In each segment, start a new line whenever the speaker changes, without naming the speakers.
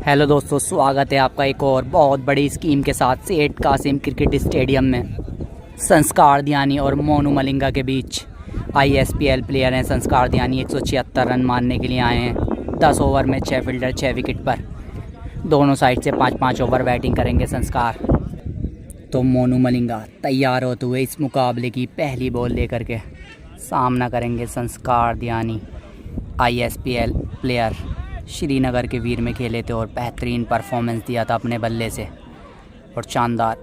Hello दोस्तों, स्वागत है आपका एक और बहुत बड़ी स्कीम के साथ सेठ कासिम क्रिकेट स्टेडियम में। संस्कार दियानी और मोनू मलिंगा के बीच ISPL प्लेयर हैं। संस्कार दियानी 176 रन मारने के लिए आए हैं। 10 ओवर में 6 फील्डर 6 विकेट पर। दोनों साइड से 5-5 ओवर बैटिंग करेंगे संस्कार। तो मोनू मलिंगा तैयार होते हुए इस मुकाबले की पहली बॉल लेकर के सामना करेंगे संस्कार दियानी। ISPL प्लेयर श्रीनगर के वीर में खेले थे और बेहतरीन परफॉर्मेंस दिया था अपने बल्ले से, और शानदार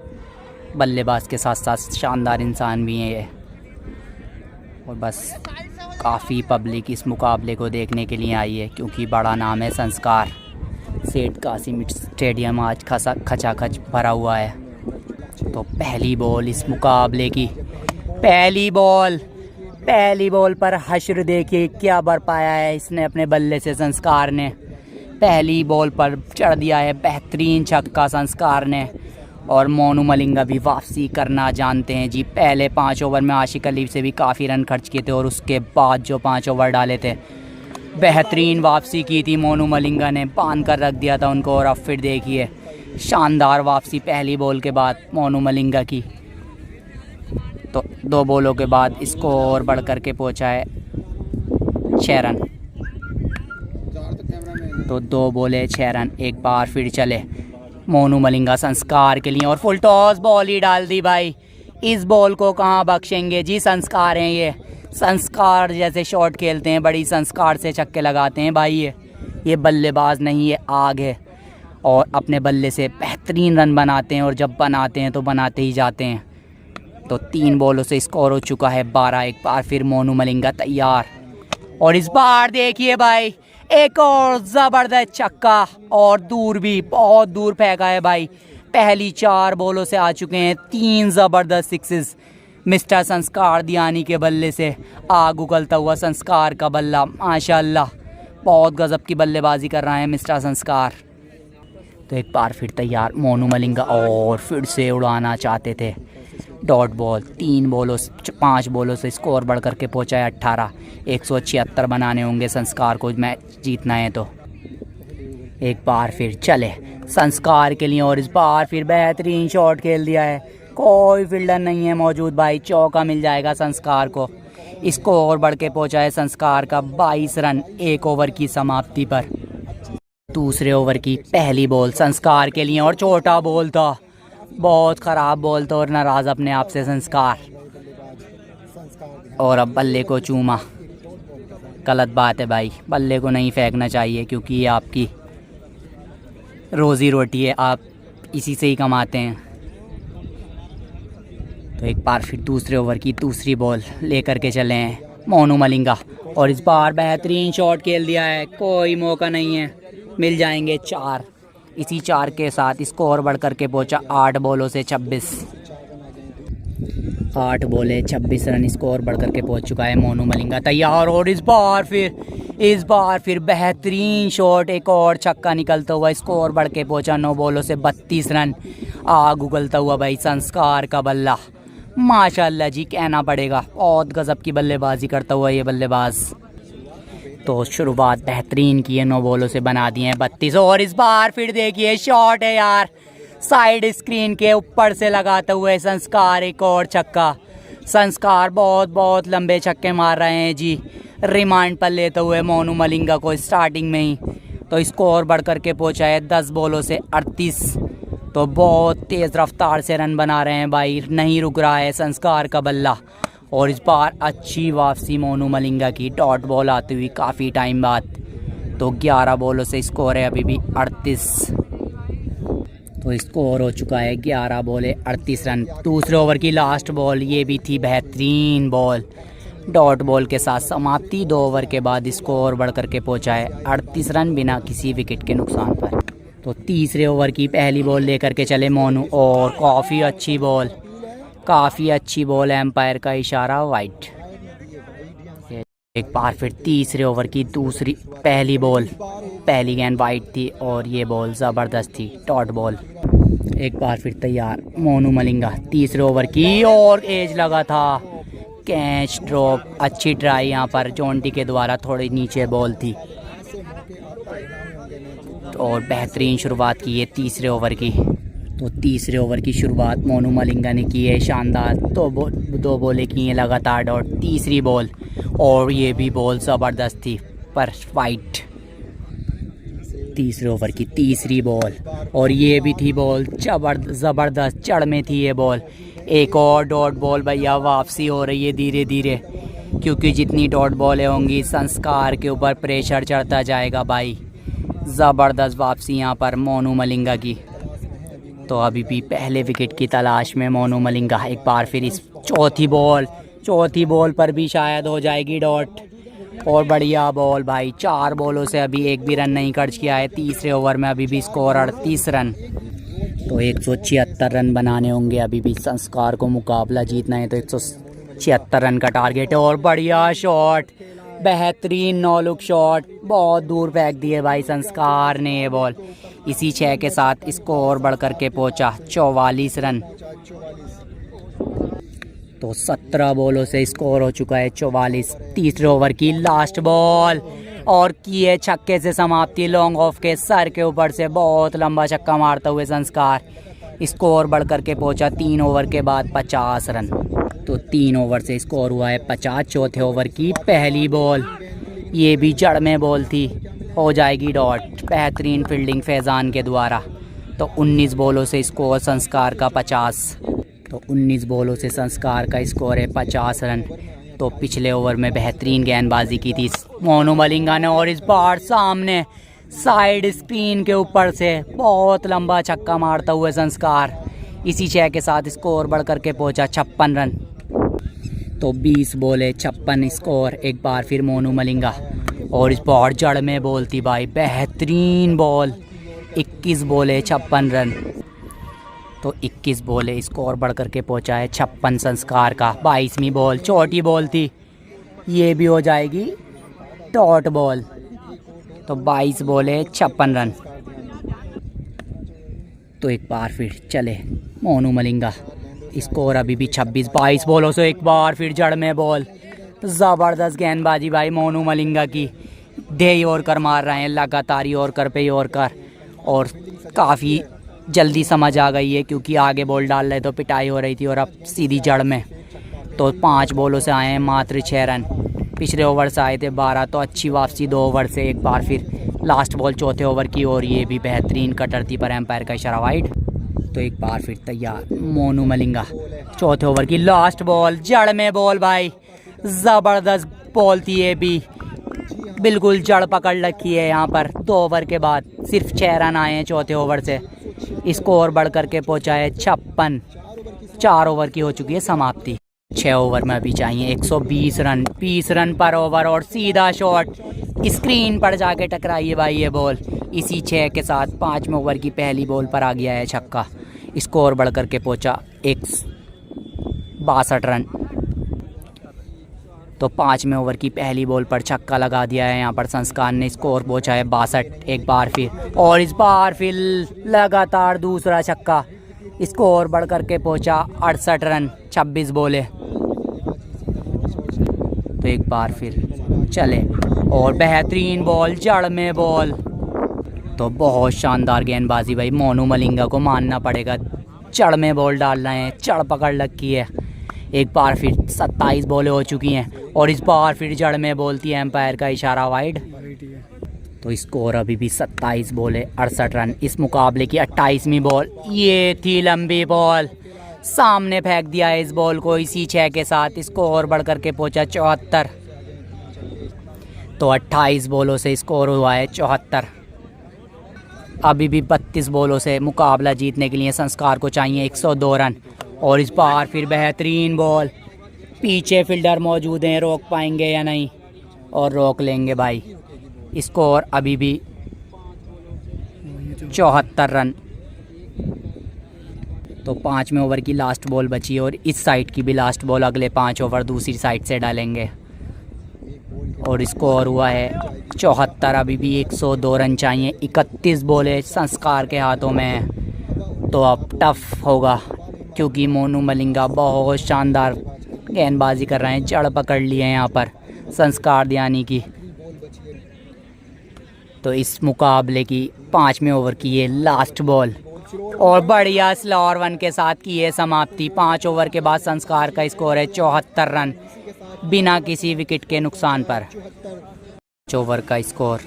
बल्लेबाज के साथ साथ शानदार इंसान भी हैं ये। और बस काफ़ी पब्लिक इस मुकाबले को देखने के लिए आई है क्योंकि बड़ा नाम है संस्कार। सेठ कासिम स्टेडियम आज खचाखच भरा हुआ है। तो पहली बॉल इस मुकाबले की, पहली बॉल पर हश्र देखिए क्या बरपाया है इसने अपने बल्ले से। संस्कार ने पहली बॉल पर चढ़ दिया है बेहतरीन छक्का संस्कार ने। और मोनू मलिंगा भी वापसी करना जानते हैं जी। पहले 5 ओवर में आशिक अली से भी काफ़ी रन खर्च किए थे और उसके बाद जो 5 ओवर डाले थे बेहतरीन वापसी की थी मोनू मलिंगा ने, बांध कर रख दिया था उनको। और अब फिर देखिए शानदार वापसी पहली बॉल के बाद मोनू मलिंगा की। तो 2 बॉलों के बाद स्कोर बढ़ कर के पहुँचा है 6 रन। तो 2 बॉले 6 रन। एक बार फिर चले मोनू मलिंगा संस्कार के लिए और फुल टॉस बॉल ही डाल दी भाई। इस बॉल को कहाँ बख्शेंगे जी, संस्कार हैं ये। संस्कार जैसे शॉट खेलते हैं, बड़ी संस्कार से छक्के लगाते हैं भाई ये बल्लेबाज नहीं, ये आग है। और अपने बल्ले से बेहतरीन रन बनाते हैं और जब बनाते हैं तो बनाते ही जाते हैं। तो 3 बॉलों से स्कोर हो चुका है 12। एक बार फिर मोनू मलिंगा तैयार, और इस बार देखिए भाई एक और ज़बरदस्त छक्का, और दूर भी बहुत दूर फेंका है भाई। पहली 4 बॉलों से आ चुके हैं 3 ज़बरदस्त सिक्सेस मिस्टर संस्कार दियानी के बल्ले से। आग उगलता हुआ संस्कार का बल्ला, माशाल्लाह बहुत गजब की बल्लेबाजी कर रहा है मिस्टर संस्कार। तो एक बार फिर तैयार मोनू मलिंगा, और फिर से उड़ाना चाहते थे डॉट बॉल। 5 बॉलों से स्कोर बढ़ करके पहुंचा है 18। 176 बनाने होंगे संस्कार को मैच जीतना है। तो एक बार फिर चले संस्कार के लिए, और इस बार फिर बेहतरीन शॉट खेल दिया है। कोई फील्डर नहीं है मौजूद भाई, चौका मिल जाएगा संस्कार को। स्कोर बढ़ के पहुंचा है संस्कार का 22 रन 1 ओवर की समाप्ति पर। दूसरे ओवर की पहली बॉल संस्कार के लिए, और छोटा बॉल था, बहुत ख़राब बॉल था और नाराज़ अपने आप से संस्कार। और अब बल्ले को चूमा, गलत बात है भाई, बल्ले को नहीं फेंकना चाहिए क्योंकि ये आपकी रोज़ी रोटी है, आप इसी से ही कमाते हैं। तो एक बार फिर दूसरे ओवर की दूसरी बॉल लेकर के चले हैं मोनू मलिंगा, और इस बार बेहतरीन शॉट खेल दिया है। कोई मौका नहीं है, मिल जाएंगे 4। इसी 4 के साथ स्कोर बढ़ करके पहुंचा 8 बॉलों से 26। 8 बॉले 26 रन स्कोर बढ़ करके पहुंच चुका है मोनू मलिंगा तैयार। और इस बार फिर बेहतरीन शॉट, एक और छक्का निकलता हुआ स्कोर बढ़ के पहुंचा 9 बॉलों से 32 रन। आग उगलता हुआ भाई संस्कार का बल्ला, माशाल्लाह जी कहना पड़ेगा, बहुत गजब की बल्लेबाजी करता हुआ ये बल्लेबाज। तो शुरुआत बेहतरीन की है, 9 बॉलों से बना दिए हैं 32। और इस बार फिर देखिए शॉट है यार, साइड स्क्रीन के ऊपर से लगाते हुए संस्कार एक और छक्का। संस्कार बहुत लंबे छक्के मार रहे हैं जी, रिमांड पर लेते हुए मोनू मलिंगा को स्टार्टिंग में ही। तो स्कोर बढ़ करके पहुंचा है 10 बॉलों से 38। तो बहुत तेज़ रफ्तार से रन बना रहे हैं भाई, नहीं रुक रहा है संस्कार का बल्ला। और इस बार अच्छी वापसी मोनू मलिंगा की, डॉट बॉल आती हुई काफ़ी टाइम बाद। तो 11 बॉलों से स्कोर है अभी भी 38। तो स्कोर हो चुका है 11 बॉले 38 रन। दूसरे ओवर की लास्ट बॉल, ये भी थी बेहतरीन बॉल, डॉट बॉल के साथ समाप्ति। 2 ओवर के बाद स्कोर बढ़ करके पहुंचा है 38 रन बिना किसी विकेट के नुकसान पर। तो तीसरे ओवर की पहली बॉल लेकर के चले मोनू, और काफ़ी अच्छी बॉल, एम्पायर का इशारा वाइट। एक बार फिर तीसरे ओवर की पहली बॉल, पहली गेंद वाइट थी और ये बॉल ज़बरदस्त थी, डॉट बॉल। एक बार फिर तैयार मोनू मलिंगा तीसरे ओवर की, और एज लगा था, कैच ड्रॉप, अच्छी ट्राई यहाँ पर जोंटी के द्वारा, थोड़ी नीचे बॉल थी। और बेहतरीन शुरुआत की है तीसरे ओवर की। तो तीसरे ओवर की शुरुआत मोनू मलिंगा ने की है शानदार। दो बॉलें की हैं लगातार डॉट। तीसरी बॉल और ये भी बॉल ज़बरदस्त थी पर वाइट। तीसरे ओवर की तीसरी बॉल और ये भी थी बॉल ज़बरदस्त चढ़ में थी ये बॉल। एक और डॉट बॉल भैया, वापसी हो रही है धीरे धीरे, क्योंकि जितनी डॉट बॉलें होंगी संस्कार के ऊपर प्रेशर चढ़ता जाएगा भाई। ज़बरदस्त वापसी यहाँ पर मोनू मलिंगा की। तो अभी भी पहले विकेट की तलाश में मोनू मलिंगा। एक बार फिर इस चौथी बॉल पर भी शायद हो जाएगी डॉट। और बढ़िया बॉल भाई, 4 बॉलों से अभी एक भी रन नहीं खर्च किया है। तीसरे ओवर में अभी भी स्कोर 38 रन। तो 176 रन बनाने होंगे अभी भी संस्कार को। मुकाबला जीतना है तो 176 रन का टारगेट है। और बढ़िया शॉट, बेहतरीन नो लुक शॉट, बहुत दूर फेंक दिए भाई संस्कार ने ये बॉल। इसी 6 के साथ स्कोर बढ़ कर के पहुंचा 44 रन। तो 17 बॉलों से स्कोर हो चुका है 44। तीसरे ओवर की लास्ट बॉल और की है छक्के से समाप्ति। लॉन्ग ऑफ के सर के ऊपर से बहुत लंबा छक्का मारता हुए संस्कार। स्कोर बढ़ कर के पहुंचा 3 ओवर के बाद 50 रन। तो 3 ओवर से स्कोर हुआ है 50। चौथे ओवर की पहली बॉल, ये भी जड़ में बॉल थी, हो जाएगी डॉट। बेहतरीन फील्डिंग फैज़ान के द्वारा। तो 19 बॉलों से स्कोर संस्कार का 50। तो 19 बॉलों से संस्कार का स्कोर है 50 रन। तो पिछले ओवर में बेहतरीन गेंदबाजी की थी मोनू मलिंगा ने और इस बार सामने साइड स्क्रीन के ऊपर से बहुत लंबा छक्का मारता हुए संस्कार। इसी 6 के साथ स्कोर बढ़ कर के पहुंचा 56 रन। तो 20 बॉले 56 स्कोर। एक बार फिर मोनू मलिंगा और इस बार जड़ में बॉल थी भाई, बेहतरीन बॉल। 21 बॉले 56 रन। तो 21 बॉले स्कोर बढ़ कर के पहुंचा है 56 संस्कार का। 22वीं बॉल छोटी बॉल थी, ये भी हो जाएगी डॉट बॉल। तो 22 बॉले 56 रन। तो एक बार फिर चले मोनू मलिंगा। स्कोर अभी भी 26। 22 बॉलों से एक बार फिर जड़ में बॉल। ज़बरदस्त गेंदबाजी भाई मोनू मलिंगा की। दे यॉर्कर मार रहे हैं लगातार, यॉर्कर पे यॉर्कर। और काफ़ी जल्दी समझ आ गई है क्योंकि आगे बॉल डाल रहे तो पिटाई हो रही थी और अब सीधी जड़ में। तो 5 बॉलों से आए हैं मात्र 6 रन। पिछले ओवर से आए थे 12। तो अच्छी वापसी 2 ओवर से। एक बार फिर लास्ट बॉल चौथे ओवर की और ये भी बेहतरीन कटर थी पर एम्पायर का इशारा वाइड। तो एक बार फिर तैयार मोनू मलिंगा। चौथे ओवर की लास्ट बॉल, जड़ में बॉल भाई, ज़बरदस्त बॉल थी ये भी, बिल्कुल जड़ पकड़ रखी है यहाँ पर। 2 ओवर के बाद सिर्फ 6 रन आए हैं चौथे ओवर से। स्कोर बढ़ कर के पहुँचा है 56। 4 ओवर की हो चुकी है समाप्ति। 6 ओवर में अभी चाहिए 120 रन। 20 रन पर ओवर और सीधा शॉट स्क्रीन पर जाके टकराई है भाई ये बॉल। इसी 6 के साथ 5वें ओवर की पहली बॉल पर आ गया है छक्का। स्कोर बढ़ कर के पहुँचा 62 रन। तो 5वें ओवर की पहली बॉल पर छक्का लगा दिया है यहाँ पर संस्कार ने। स्कोर पहुँचा है 62। एक बार फिर और इस बार फिर लगातार दूसरा छक्का। स्कोर बढ़ कर के पहुँचा 68 रन। 26 बॉले। तो एक बार फिर चले और बेहतरीन बॉल, जड़ में बॉल। तो बहुत शानदार गेंदबाजी भाई, मोनू मलिंगा को मानना पड़ेगा। जड़ में बॉल डाल रहे हैं, जड़ पकड़ रखी है। एक बार फिर 27 बॉलें हो चुकी हैं और इस बार फिर जड़ में बोलती है एम्पायर का इशारा वाइड। तो स्कोर अभी भी 27 बॉलें 68 रन। इस मुकाबले की 28वीं बॉल, ये थी लंबी बॉल, सामने फेंक दिया है इस बॉल को। इसी 6 के साथ स्कोर बढ़ कर के पहुंचा 74। तो 28 बॉलों से स्कोर हुआ है 74। अभी भी 32 बॉलों से मुकाबला जीतने के लिए संस्कार को चाहिए 102 रन। और इस बार फिर बेहतरीन बॉल, पीछे फील्डर मौजूद हैं, रोक पाएंगे या नहीं, और रोक लेंगे भाई। स्कोर अभी भी 74 रन। तो 5वें ओवर की लास्ट बॉल बची और इस साइड की भी लास्ट बॉल अगले 5 ओवर दूसरी साइड से डालेंगे। और स्कोर हुआ है 74। अभी भी 102 रन चाहिए। 31 बॉलें संस्कार के हाथों में है। तो अब टफ होगा क्योंकि मोनू मलिंगा बहुत शानदार गेंदबाजी कर रहे हैं। जड़ पकड़ लिए हैं यहाँ पर संस्कार दयानी की। तो इस मुकाबले की 5वें ओवर की ये लास्ट बॉल और बढ़िया स्लोअर 1 के साथ की है समाप्ति। 5 ओवर के बाद संस्कार का स्कोर है 74 रन बिना किसी विकेट के नुकसान पर। 5 ओवर का स्कोर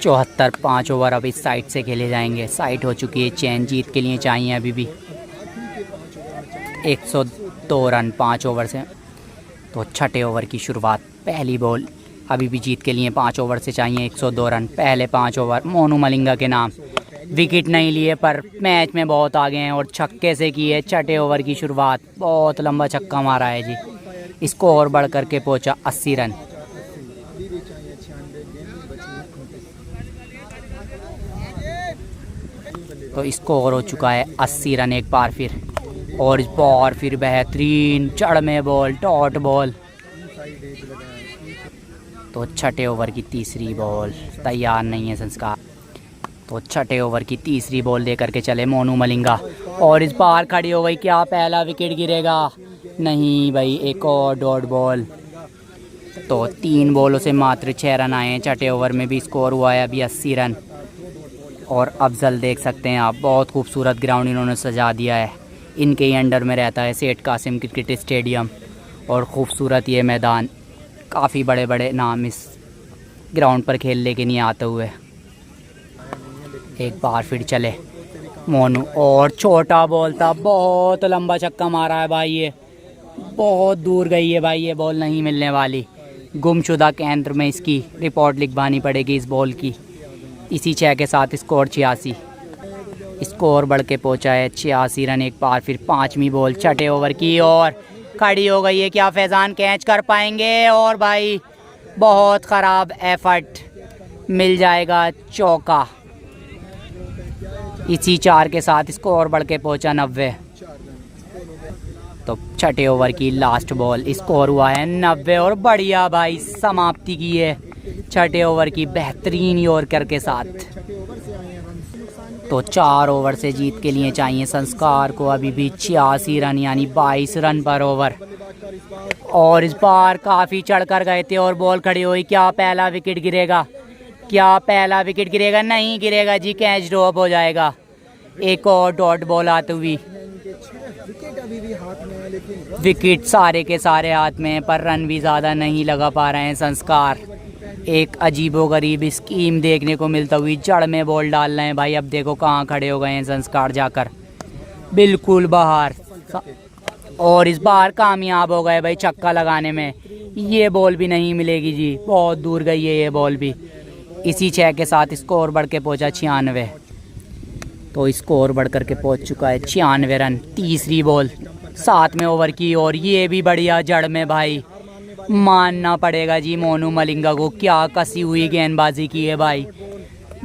74। 5 ओवर अब इस साइड से खेले जाएंगे। साइड हो चुकी है चेंज, जीत के लिए चाहिए अभी भी 102 रन 5 ओवर से। तो 6ठे ओवर की शुरुआत, पहली बॉल अभी भी जीत के लिए 5 ओवर से चाहिए 102 रन। पहले 5 ओवर मोनू मलिंगा के नाम, विकेट नहीं लिए पर मैच में बहुत आगे हैं और छक्के से की है 6ठे ओवर की शुरुआत। बहुत लंबा छक्का मारा है जी, स्कोर बढ़ करके पहुंचा 80 रन। तो स्कोर हो चुका है 80 रन एक बार फिर। और इस बार फिर बेहतरीन जड़ में बॉल, डॉट बॉल। तो 6ठे ओवर की तीसरी बॉल तैयार नहीं है संस्कार। तो 6ठे ओवर की तीसरी बॉल दे करके चले मोनू मलिंगा और इस बार खड़ी हो गई। क्या पहला विकेट गिरेगा? नहीं भाई, एक और डॉट बॉल। तो 3 बॉलों से मात्र 6 रन आए हैं। 6ठे ओवर में भी स्कोर हुआ है अभी 80 रन। और अफजल देख सकते हैं आप, बहुत खूबसूरत ग्राउंड इन्होंने सजा दिया है। इनके ही अंडर में रहता है सेठ कासिम क्रिकेट स्टेडियम और ख़ूबसूरत ये मैदान। काफ़ी बड़े बड़े नाम इस ग्राउंड पर खेलने के लिए आते हुए। एक बार फिर चले मोनू और छोटा बॉल था, बहुत लंबा छक्का मारा है भाई, ये बहुत दूर गई है भाई, ये बॉल नहीं मिलने वाली। गुमशुदा केंद्र में इसकी रिपोर्ट लिखवानी पड़ेगी इस बॉल की। इसी 6 के साथ स्कोर 86, स्कोर बढ़ के पहुंचा है 86 रन एक बार फिर। 5वीं बॉल 6ठे ओवर की और खड़ी हो गई है। क्या फैज़ान कैच कर पाएंगे? और भाई बहुत ख़राब एफर्ट, मिल जाएगा चौका। इसी 4 के साथ स्कोर बढ़ के पहुंचा 90। तो 6ठे ओवर की लास्ट बॉल, स्कोर हुआ है 90 और बढ़िया भाई समाप्ति की है 6ठे ओवर की बेहतरीन यॉर्कर के साथ। तो 4 ओवर से जीत के लिए चाहिए संस्कार को अभी भी 86 रन यानी 22 रन पर ओवर। और इस बार काफ़ी चढ़कर गए थे और बॉल खड़ी हुई। क्या पहला विकेट गिरेगा? क्या पहला विकेट गिरेगा? नहीं गिरेगा जी, कैच ड्रॉप हो जाएगा। एक और डॉट बॉल आती हुई, विकेट सारे के सारे हाथ में हैं पर रन भी ज़्यादा नहीं लगा पा रहे हैं संस्कार। एक अजीबोगरीब स्कीम देखने को मिलता हुई, जड़ में बॉल डाल रहे हैं भाई। अब देखो कहाँ खड़े हो गए हैं संस्कार जाकर, बिल्कुल बाहर। और इस बार कामयाब हो गए भाई छक्का लगाने में। ये बॉल भी नहीं मिलेगी जी, बहुत दूर गई है ये बॉल भी। इसी 6 के साथ स्कोर बढ़ के पहुंचा 96। तो स्कोर बढ़ कर के पहुँच चुका है 96 रन। तीसरी बॉल 7वें ओवर की और ये भी बढ़िया जड़ में भाई। मानना पड़ेगा जी मोनू मलिंगा को, क्या कसी हुई गेंदबाजी की है भाई।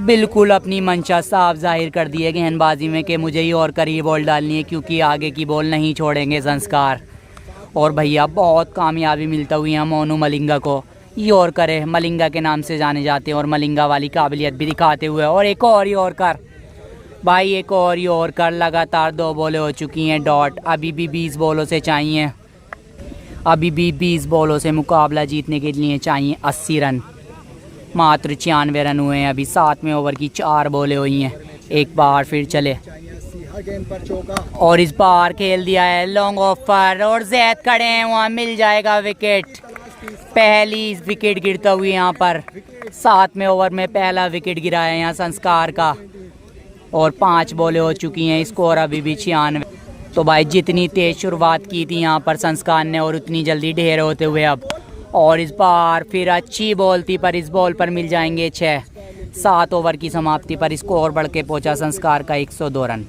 बिल्कुल अपनी मंशा साफ जाहिर कर दी है गेंदबाजी में कि मुझे ही और करी बॉल डालनी है क्योंकि आगे की बॉल नहीं छोड़ेंगे संस्कार। और भैया बहुत कामयाबी मिलता हुई है मोनू मलिंगा को। यॉर्कर है, मलिंगा के नाम से जाने जाते हैं और मलिंगा वाली काबिलियत भी दिखाते हुए। और एक और यॉर्कर भाई, एक और यॉर्कर। लगातार 2 बॉलें हो चुकी हैं डॉट। अभी भी 20 बॉलों से चाहिए, अभी भी 20 बॉलों से मुकाबला जीतने के लिए चाहिए 80 रन। मात्र 96 रन हुए हैं अभी। 7वें ओवर की 4 बॉलें हुई हैं। एक बार फिर चले और इस बार खेल दिया है लॉन्ग ऑफर और जैद खड़े हैं वहाँ, मिल जाएगा विकेट। पहली विकेट गिरता हुई यहाँ पर 7वें ओवर में पहला विकेट गिरा है यहाँ संस्कार का। और 5 बॉलें हो चुकी हैं, स्कोर अभी भी 96। तो भाई जितनी तेज़ शुरुआत की थी यहाँ पर संस्कार ने और उतनी जल्दी ढेर होते हुए अब। और इस बार फिर अच्छी बॉल थी पर इस बॉल पर मिल जाएंगे 6। 7 ओवर की समाप्ति पर स्कोर बढ़ के पहुँचा संस्कार का 102 रन।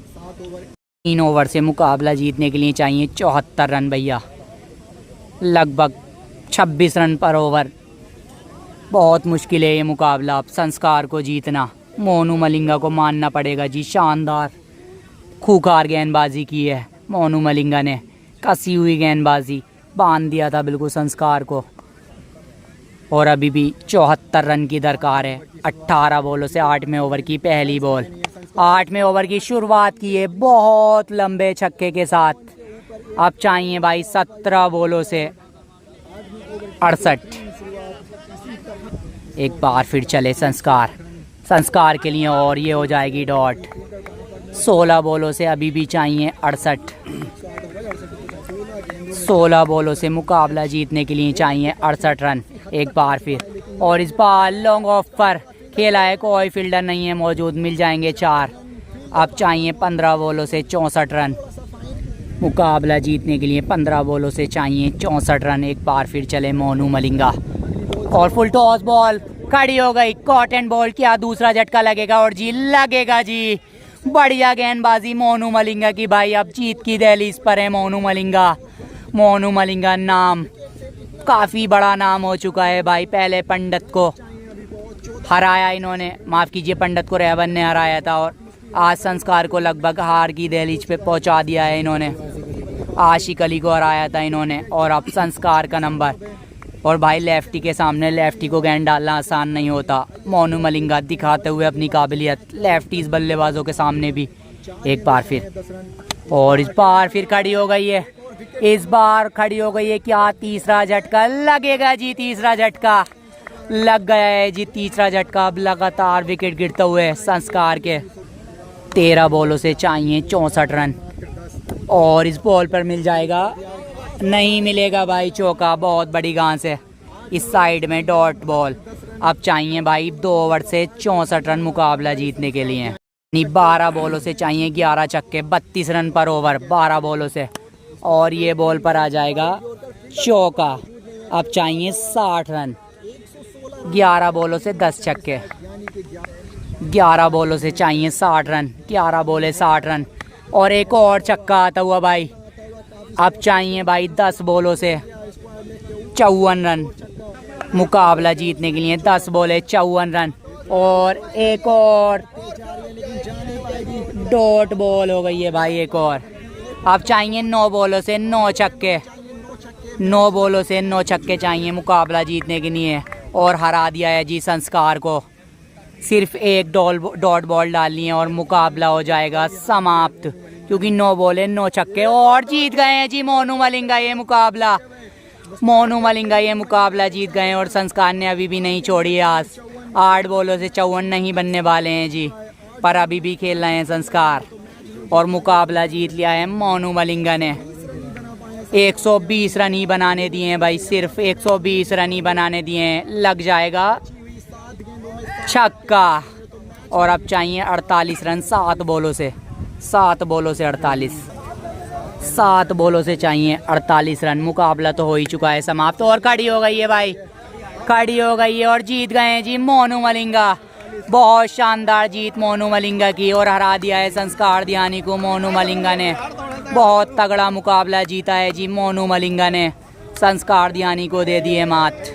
3 ओवर से मुकाबला जीतने के लिए चाहिए 74 रन भैया, लगभग 26 रन पर ओवर। बहुत मुश्किल है ये मुकाबला अब संस्कार को जीतना। मोनू मलिंगा को मानना पड़ेगा जी, शानदार खूंखार गेंदबाजी की है मोनू मलिंगा ने। कसी हुई गेंदबाजी, बांध दिया था बिल्कुल संस्कार को। और अभी भी 74 रन की दरकार है 18 बॉलों से। 8वें ओवर की पहली बॉल, 8वें ओवर की शुरुआत की है बहुत लंबे छक्के के साथ। अब चाहिए भाई 17 बॉलों से 68। एक बार फिर चले संस्कार संस्कार के लिए, और ये हो जाएगी डॉट। 16 बॉलों से अभी भी चाहिए 68। 16 बॉलों से मुकाबला जीतने के लिए चाहिए 68 रन एक बार फिर। और इस बार लॉन्ग ऑफ पर खेला है, कोई फील्डर नहीं है मौजूद, मिल जाएंगे 4। अब चाहिए 15 बॉलों से 64 रन। मुकाबला जीतने के लिए 15 बॉलों से चाहिए 64 रन। एक बार फिर चले मोनू मलिंगा, और फुल टॉस बॉल खड़ी हो गई। कॉटन बॉल, क्या दूसरा झटका लगेगा? और जी लगेगा जी, बढ़िया गेंदबाजी मोनू मलिंगा की भाई। अब जीत की दहलीज पर है मोनू मलिंगा। मोनू मलिंगा नाम काफ़ी बड़ा नाम हो चुका है भाई। पहले पंडित को हराया इन्होंने, माफ़ कीजिए, पंडित को रेवन ने हराया था, और आज संस्कार को लगभग हार की दहलीज पे पहुंचा दिया है इन्होंने। आशिक अली को हराया था इन्होंने, और अब संस्कार का नंबर। और भाई लेफ्टी के सामने लेफ्टी को गेंद डालना आसान नहीं होता। मोनू मलिंगा दिखाते हुए अपनी काबिलियत लेफ्टीज बल्लेबाजों के सामने भी। एक बार फिर, और इस बार फिर खड़ी हो गई है, इस बार खड़ी हो गई है। क्या तीसरा झटका लगेगा जी? तीसरा झटका लग गया है जी, तीसरा झटका। अब लगातार विकेट गिरते हुए संस्कार के। 13 बॉलों से चाहिए 64 रन, और इस बॉल पर मिल जाएगा, नहीं मिलेगा भाई चौका। बहुत बड़ी घास है इस साइड में, डॉट बॉल। अब चाहिए भाई 2 ओवर से 64 रन मुकाबला जीतने के लिए। 12 बॉलों से चाहिए 11 छक्के, 32 रन पर ओवर 12 बॉलों से, और ये बॉल पर आ जाएगा चौका। अब चाहिए 60 रन। 11 बॉलों से 10 छक्के, 11 बॉलों से चाहिए 60 रन। 11 बॉले 60 रन, और एक और छक्का आता हुआ भाई। अब चाहिए भाई 10 बॉलों से 54 रन मुकाबला जीतने के लिए। 10 बॉले 54 रन, और एक और डॉट बॉल हो गई है भाई, एक और। अब चाहिए 9 बॉलों से 9 छक्के, 9 बॉलों से 9 छक्के चाहिए मुकाबला जीतने के लिए, और हरा दिया है जी संस्कार को। सिर्फ एक डॉट बॉल डालनी है और मुकाबला हो जाएगा समाप्त, क्योंकि 9 बॉले 9 छक्के, और जीत गए हैं जी मोनू मलिंगा ये मुकाबला। मोनू मलिंगा ये मुकाबला जीत गए हैं, और संस्कार ने अभी भी नहीं छोड़ी है आस। 8 बॉलों से 54 नहीं बनने वाले हैं जी, पर अभी भी खेल रहे हैं संस्कार, और मुकाबला जीत लिया है मोनू मलिंगा ने। 120 रन ही बनाने दिए हैं भाई, सिर्फ 120 रन ही बनाने दिए हैं। लग जाएगा छक्का, और अब चाहिए 48 रन 7 बॉलों से। 7 बॉलों से 48, 7 बॉलों से चाहिए 48 रन। मुकाबला तो हो ही चुका है समाप्त, और खड़ी हो गई है भाई, खड़ी हो गई है, और जीत गए हैं जी मोनू मलिंगा। बहुत शानदार जीत मोनू मलिंगा की, और हरा दिया है संस्कार दियानी को मोनू मलिंगा ने। बहुत तगड़ा मुकाबला जीता है जी मोनू मलिंगा ने, संस्कार दियानी को दे दिए मात।